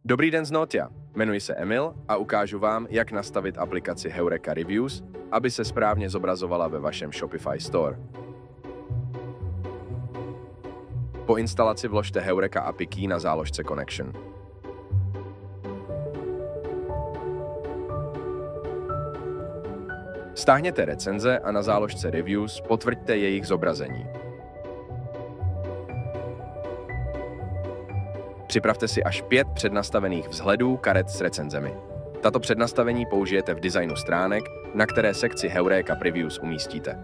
Dobrý den z Notia. Jmenuji se Emil a ukážu vám, jak nastavit aplikaci Heureka Reviews, aby se správně zobrazovala ve vašem Shopify Store. Po instalaci vložte Heureka API key na záložce Connection. Stáhněte recenze a na záložce Reviews potvrďte jejich zobrazení. Připravte si až 5 přednastavených vzhledů karet s recenzemi. Tato přednastavení použijete v designu stránek, na které sekci Heureka Previews umístíte.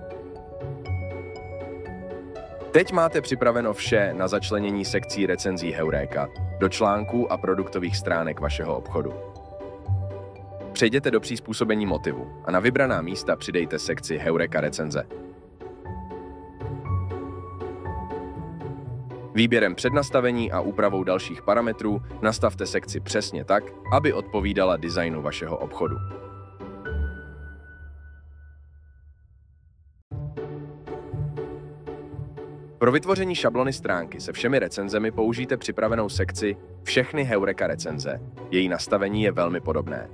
Teď máte připraveno vše na začlenění sekcí recenzí Heureka do článků a produktových stránek vašeho obchodu. Přejděte do přizpůsobení motivu a na vybraná místa přidejte sekci Heureka recenze. Výběrem přednastavení a úpravou dalších parametrů nastavte sekci přesně tak, aby odpovídala designu vašeho obchodu. Pro vytvoření šablony stránky se všemi recenzemi použijte připravenou sekci Všechny Heureka recenze. Její nastavení je velmi podobné.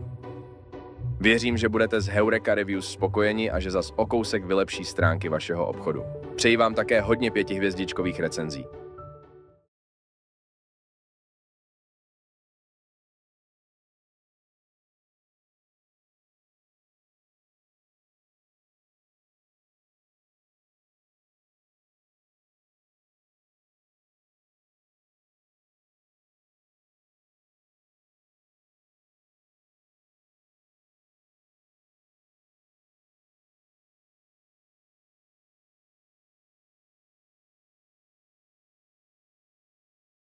Věřím, že budete z Heureka Reviews spokojeni a že zas o kousek vylepší stránky vašeho obchodu. Přeji vám také hodně 5hvězdičkových recenzí.